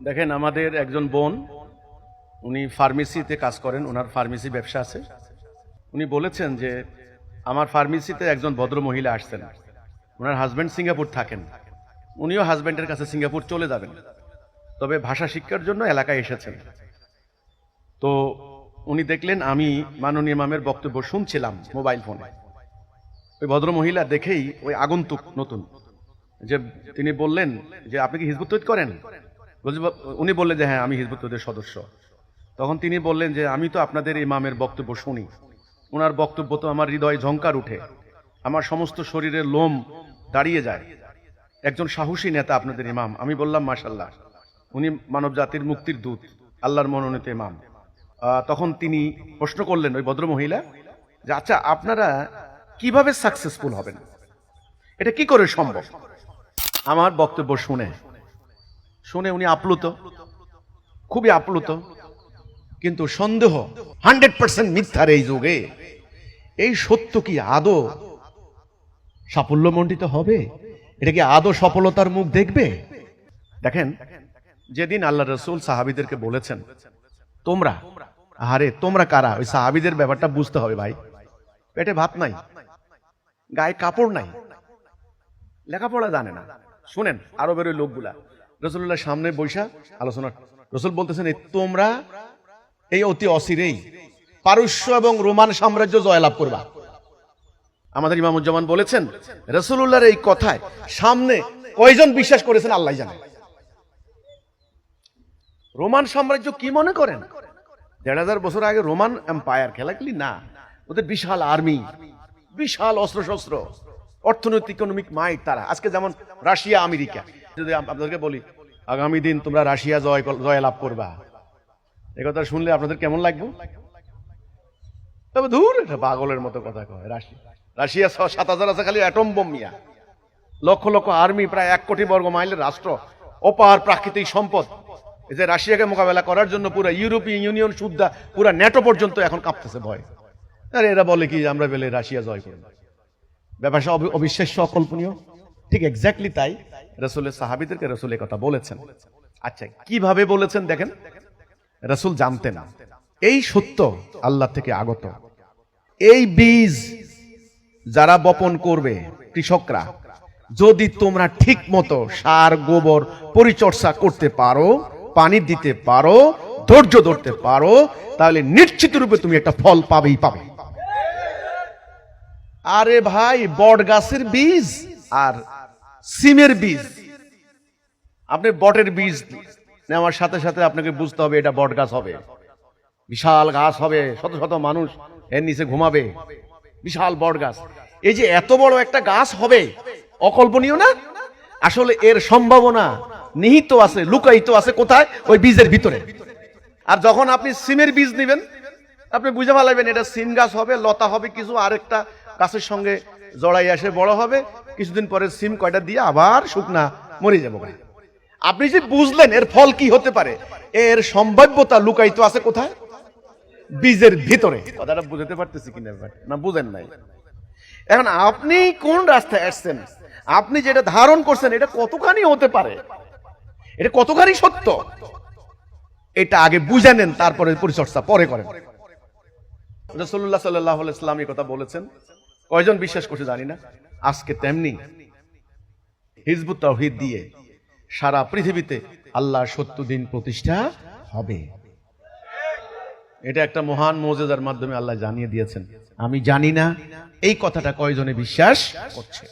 দেখেন, আমাদের একজন বোন, উনি ফার্মেসিতে কাজ করেন, ওনার ফার্মেসি ব্যবসা আছে। উনি বলেছেন যে আমার ফার্মেসিতে একজন ভদ্র মহিলা আসছেন, ওনার হাজব্যান্ড সিঙ্গাপুর থাকেন, উনিও হাজব্যান্ডের কাছে সিঙ্গাপুর চলে যাবেন, তবে ভাষা শিক্ষার জন্য এলাকায় এসেছেন। তো উনি দেখলেন আমি মাননীয় ইমামের বক্তব্য শুনছিলাম মোবাইল ফোনে। ওই ভদ্র মহিলা দেখেই ওই আগন্তুক নতুন যে তিনি বললেন যে আপনি কি হিজবুত তৈরি করেন? উনি বললেন যে হ্যাঁ, আমি হিজবুত তৈরির সদস্য। তখন তিনি বললেন যে আমি তো আপনাদের ইমামের বক্তব্য শুনি, ওনার বক্তব্য তো আমার হৃদয়ে ঝংকার উঠে, আমার সমস্ত শরীরের লোম দাঁড়িয়ে যায়। একজন সাহসী নেতা আপনাদের ইমাম। আমি বললাম মাশাআল্লাহ, উনি মানব জাতির মুক্তির দূত, আল্লাহর মনোনীত ইমাম। তখন তিনি প্রশ্ন করলেন ওই ভদ্র মহিলা যে আচ্ছা, আপনারা কিভাবে সাকসেসফুল হবেন, এটা কি করে সম্ভব? আমার বক্তব্য শুনে উনি আপ্লুত, খুবই আপ্লুত। কিন্তু সন্দেহ 100% মিথ্যার এই যুগে এই সত্য কি আদৌ সাফল্যমণ্ডিত হবে? এটা কি আদৌ সফলতার মুখ দেখবে? দেখেন, যেদিন আল্লাহ রাসূল সাহাবীদেরকে বলেছেন তোমরা, আরে তোমরা কারা, ওই সাহাবীদের ব্যাপারটা বুঝতে হবে ভাই। পেটে ভাত নাই, গায়ে কাপড় নাই, লেখাপড়া জানে না। শুনেন আরবের ওই লোকগুলা রাসূলুল্লাহর সামনে বৈশা আলোচনা, রাসূল বলতেছেন তোমরা এই অতি অচিরেই পারস্য এবং রোমান সাম্রাজ্য জয়লাভ করবা। আমাদের ইমামুজ্জামান বলেছেন রাসূলুল্লাহর এই কথায় সামনে কয়জন বিশ্বাস করেছেন আল্লাহ জানে। রোমান সাম্রাজ্য কি মনে করেন ১৫০০ বছর আগে রোমান এম্পায়ার খেলাখেলি না, ওদের বিশাল আর্মি, বিশাল অস্ত্র শস্ত্র, অর্থনৈতিক ইকোনমিক মাইট তারা। আজকে যেমন রাশিয়া আমেরিকা, যদি আপনাদেরকে বলি আগামী দিন তোমরা রাশিয়া জয় লাভ করবা, এই কথা শুনলে আপনাদের কেমন লাগবে? তবে দূর, এটা পাগলের মতো কথা কয়। রাশিয়া ৭,০০০ আছে খালি অ্যাটম বোম মিয়া, লক্ষ লক্ষ আর্মি, প্রায় ১ কোটি বর্গ মাইলের রাষ্ট্র, অপার প্রাকৃতিক সম্পদ। এই যে রাশিয়াকে মোকাবেলা করার জন্য পুরো ইউরোপীয় ইউনিয়ন সুদ্ধা পুরো ন্যাটো পর্যন্ত এখন কাঁপতেছে ভয়। আরে এরা বলে কি আমরা পেলে রাশিয়া জয় করব, ব্যাপারটা অবিশ্বাস্য, অকল্পনীয়। ঠিক এক্স্যাক্টলি তাই রাসূলের সাহাবীদেরকে রাসূল এই কথা বলেছেন। আচ্ছা, কিভাবে বলেছেন দেখেন। রাসূল জানতেন এই সত্য আল্লাহ থেকে আগত। এই বীজ যারা বপন করবে কৃষকরা, যদি তোমরা ঠিক মতো সার গোবর পরিচর্যা করতে পারো, পানি দিতে পারো, ধৈর্য ধরতে পারো, তাহলে নিশ্চিত রূপে তুমি একটা ফল পাবেই পাবে। আরে ভাই, বট গাছের বীজ আর সিমের বীজ, আপনি বটের বীজ নেওয়ার সাথে সাথে আপনাকে বুঝতে হবে এটা বট গাছ হবে, বিশাল গাছ হবে, শত শত মানুষ এর নিচে ঘুমাবে, বিশাল বট গাছ। এই যে এত বড় একটা গাছ হবে, অকল্পনীয় না? আসলে এর সম্ভাবনা নিহিত আছে, লুকায়িত আছে কোথায়? ওই বীজের ভিতরে। আর যখন আপনি সিমের বীজ নেবেন, আপনি বুঝে ফেলাবেন এটা সিম গাছ হবে, লতা হবে কিছু, আরেকটা গাছের সঙ্গে জড়াই আসে বড় হবে, কিছুদিন পরে সিম কয়টা দিয়ে আবার শুকনা মরে যাবো। আপনি যে বুঝলেন এর ফল কি হতে পারে, এর সম্ভাব্যতা লুকায়িত আছে কোথায়? বীজের ভিতরে। কথাটা বুঝতে পারতেছি কিনা না বুঝেন নাই? এখন আপনি কোন রাস্তায় আসছেন, আপনি যেটা ধারণ করছেন এটা কতখানি হতে পারে, এটা কতখানি সত্য, এটা আগে বুঝে নেন, তারপরে পরিচর্যা পরে করেন। রাসূলুল্লাহ সাল্লাল্লাহু আলাইহি ওয়াসাল্লাম এই কথা বলেছেন, কয়জন বিশ্বাস করছে জানি না। আজকে তেমনি হিজবুত তাওহীদ দিয়ে সারা পৃথিবীতে আল্লাহর সত্য দিন প্রতিষ্ঠা হবে। এটা একটা মহান মুজিজার মাধ্যমে আল্লাহ জানিয়ে দিয়েছেন। আমি জানি না এই কথাটা কয়জনে বিশ্বাস করছে।